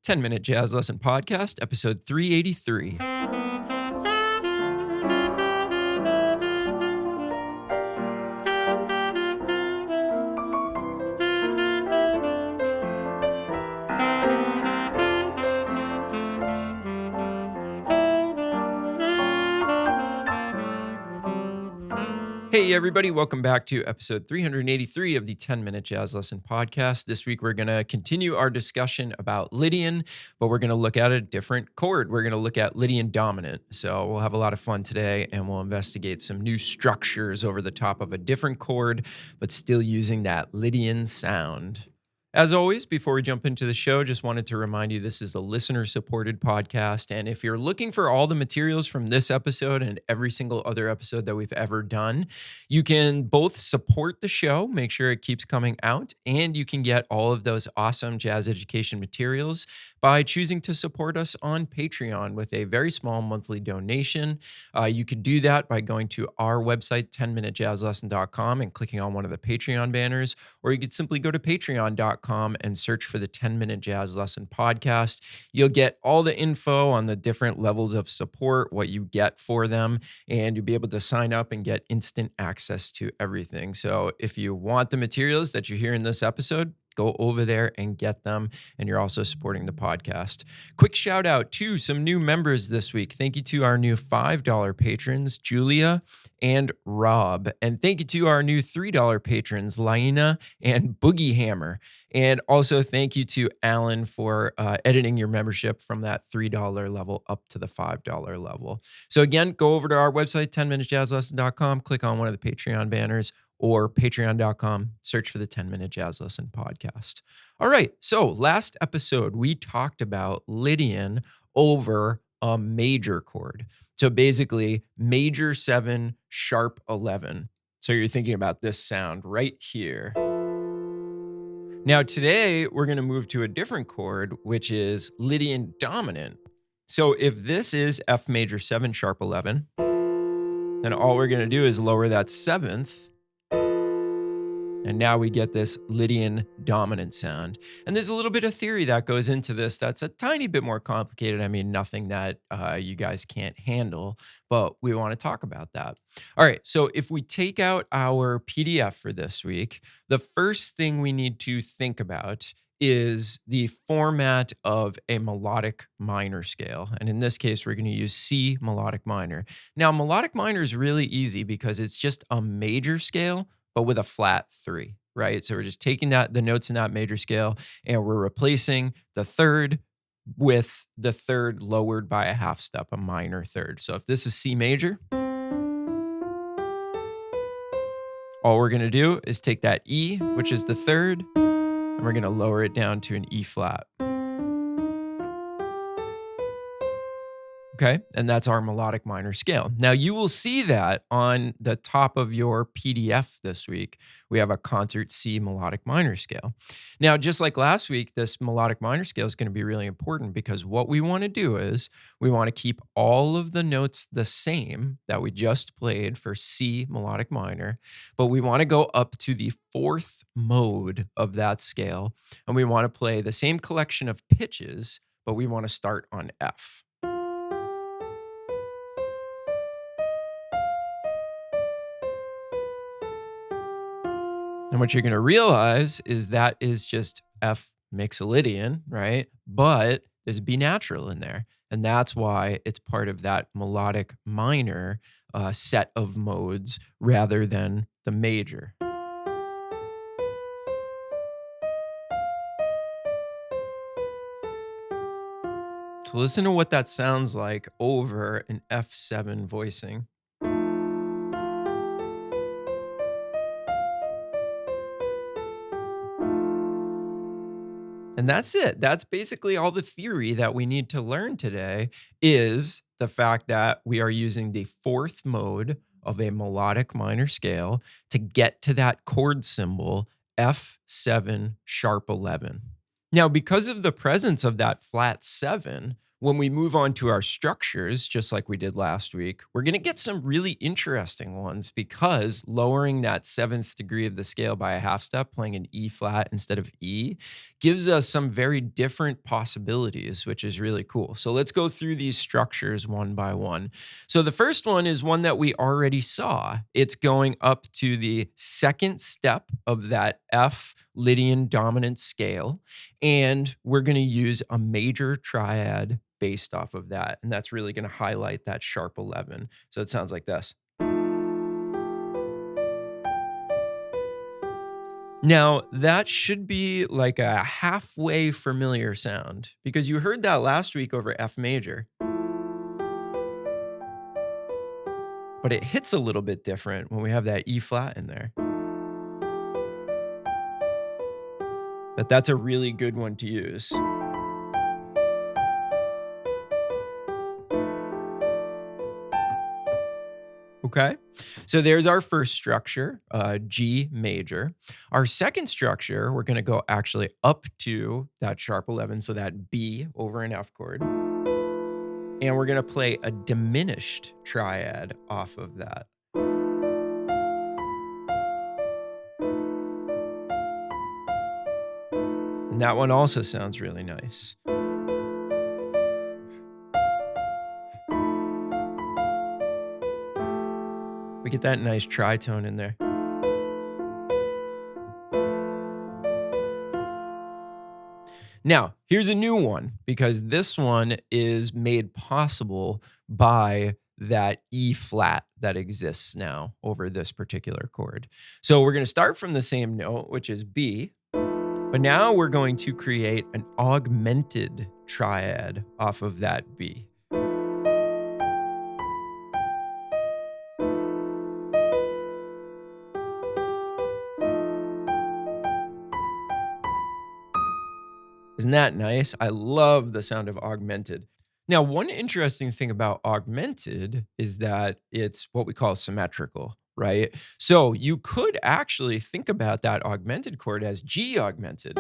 10-Minute Jazz Lesson Podcast, episode 383. Hey, everybody, welcome back to episode 383 of the 10-Minute Jazz Lesson Podcast. This week, we're going to continue our discussion about Lydian, but we're going to look at a different chord. We're going to look at Lydian dominant. So we'll have a lot of fun today, and we'll investigate some new structures over the top of a different chord, but still using that Lydian sound. As always, before we jump into the show, just wanted to remind you this is a listener-supported podcast, and if you're looking for all the materials from this episode and every single other episode that we've ever done, you can both support the show, make sure it keeps coming out, and you can get all of those awesome jazz education materials by choosing to support us on Patreon with a very small monthly donation. You could do that by going to our website, 10minutejazzlesson.com, and clicking on one of the Patreon banners, or you could simply go to patreon.com and search for the 10-Minute Jazz Lesson Podcast. You'll get all the info on the different levels of support, what you get for them, and you'll be able to sign up and get instant access to everything. So if you want the materials that you hear in this episode, go over there and get them, and you're also supporting the podcast. Quick shout out to some new members this week. Thank you to our new $5 patrons, Julia and Rob. And thank you to our new $3 patrons, Laina and Boogie Hammer. And also thank you to Alan for editing your membership from that $3 level up to the $5 level. So again, go over to our website, 10minutejazzlesson.com, click on one of the Patreon banners, or patreon.com, search for the 10-Minute Jazz Lesson Podcast. All right, so last episode, we talked about Lydian over a major chord. So basically, major 7, sharp 11. So you're thinking about this sound right here. Now today, we're going to move to a different chord, which is Lydian dominant. So if this is F major 7, sharp 11, then all we're going to do is lower that 7th, and now we get this Lydian dominant sound. And there's a little bit of theory that goes into this that's a tiny bit more complicated. I mean, nothing that you guys can't handle, but we want to talk about that. All right, so if we take out our PDF for this week, the first thing we need to think about is the format of a melodic minor scale. And in this case, we're going to use C melodic minor. Now, melodic minor is really easy because it's just a major scale, but with a flat 3, right? So we're just taking the notes in that major scale, and we're replacing the third with the third lowered by a half step, a minor third. So if this is C major, all we're going to do is take that E, which is the third, and we're going to lower it down to an E flat. Okay, and that's our melodic minor scale. Now, you will see that on the top of your PDF this week, we have a concert C melodic minor scale. Now, just like last week, this melodic minor scale is going to be really important because what we want to do is we want to keep all of the notes the same that we just played for C melodic minor, but we want to go up to the 4th mode of that scale, and we want to play the same collection of pitches, but we want to start on F. And what you're going to realize is that is just F mixolydian, right? But there's a B natural in there. And that's why it's part of that melodic minor set of modes rather than the major. So listen to what that sounds like over an F7 voicing. And that's it. That's basically all the theory that we need to learn today is the fact that we are using the 4th mode of a melodic minor scale to get to that chord symbol F7 sharp 11. Now, because of the presence of that flat 7, when we move on to our structures, just like we did last week, we're going to get some really interesting ones because lowering that seventh degree of the scale by a half step, playing an E flat instead of E, gives us some very different possibilities, which is really cool. So let's go through these structures one by one. So the first one is one that we already saw. It's going up to the second step of that F Lydian dominant scale, and we're going to use a major triad based off of that. And that's really going to highlight that sharp 11. So it sounds like this. Now, that should be like a halfway familiar sound because you heard that last week over F major, but it hits a little bit different when we have that E flat in there. But that's a really good one to use. Okay, so there's our first structure, G major. Our second structure, we're going to go actually up to that sharp 11, so that B over an F chord. And we're going to play a diminished triad off of that. And that one also sounds really nice. We get that nice tritone in there. Now, here's a new one because this one is made possible by that E flat that exists now over this particular chord. So we're going to start from the same note, which is B, but now we're going to create an augmented triad off of that B. Isn't that nice? I love the sound of augmented. Now, one interesting thing about augmented is that it's what we call symmetrical, right? So you could actually think about that augmented chord as G augmented.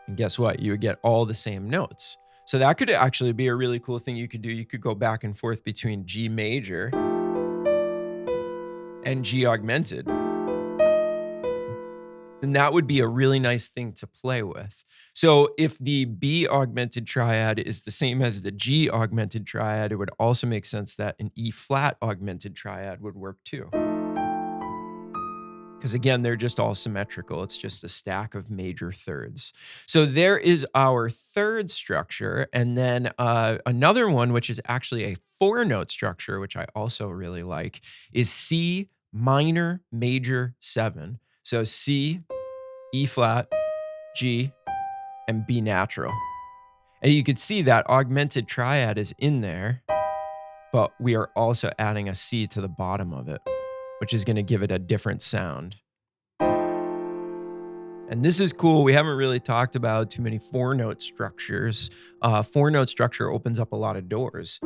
And guess what? You would get all the same notes. So that could actually be a really cool thing you could do. You could go back and forth between G major and G augmented. And that would be a really nice thing to play with. So if the B augmented triad is the same as the G augmented triad, it would also make sense that an E flat augmented triad would work too. Because again, they're just all symmetrical. It's just a stack of major thirds. So there is our third structure. And then another one, which is actually a 4-note structure, which I also really like, is C minor major 7. So C, E flat, G, and B natural. And you could see that augmented triad is in there, but we are also adding a C to the bottom of it, which is going to give it a different sound. And this is cool. We haven't really talked about too many 4-note structures. 4-note structure opens up a lot of doors.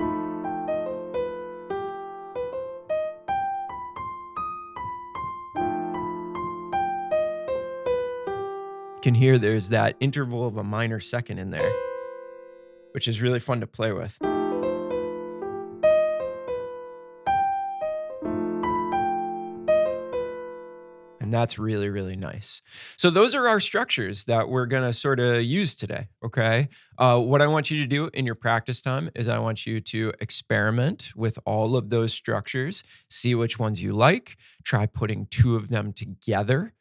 Can hear there's that interval of a minor second in there, which is really fun to play with. And that's really, really nice. So those are our structures that we're going to sort of use today, okay? What I want you to do in your practice time is I want you to experiment with all of those structures, see which ones you like, try putting 2 of them together,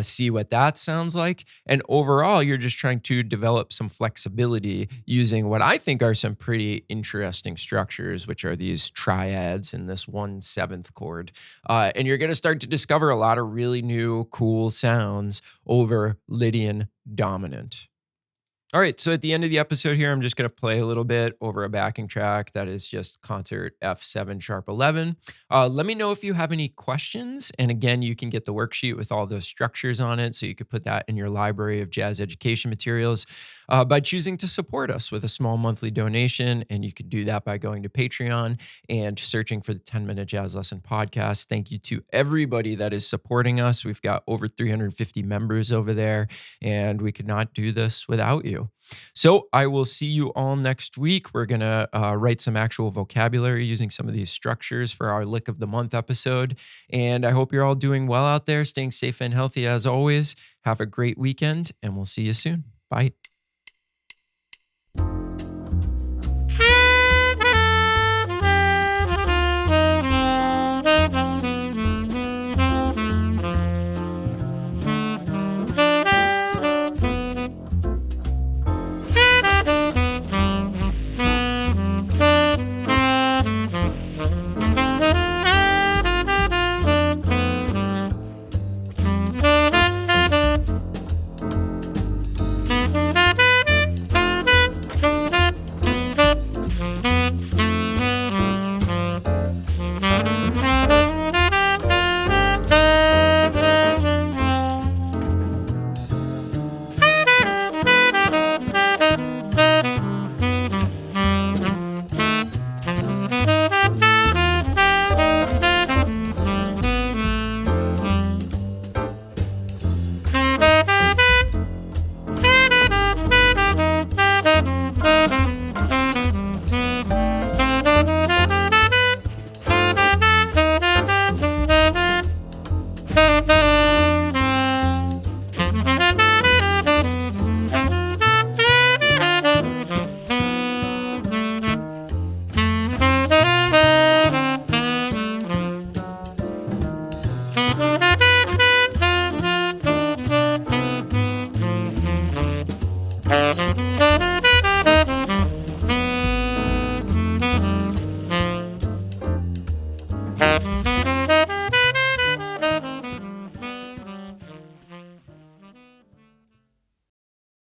see what that sounds like. And overall, you're just trying to develop some flexibility using what I think are some pretty interesting structures, which are these triads and this 1/7 chord. And you're going to start to discover a lot of really new, cool sounds over Lydian dominant. All right, so at the end of the episode here, I'm just going to play a little bit over a backing track that is just concert F7 sharp 11. Let me know if you have any questions. And again, you can get the worksheet with all those structures on it. So you could put that in your library of jazz education materials by choosing to support us with a small monthly donation. And you could do that by going to Patreon and searching for the 10-Minute Jazz Lesson Podcast. Thank you to everybody that is supporting us. We've got over 350 members over there, and we could not do this without you. you. So I will see you all next week. We're going to write some actual vocabulary using some of these structures for our Lick of the Month episode. And I hope you're all doing well out there, staying safe and healthy as always. Have a great weekend, and we'll see you soon. Bye.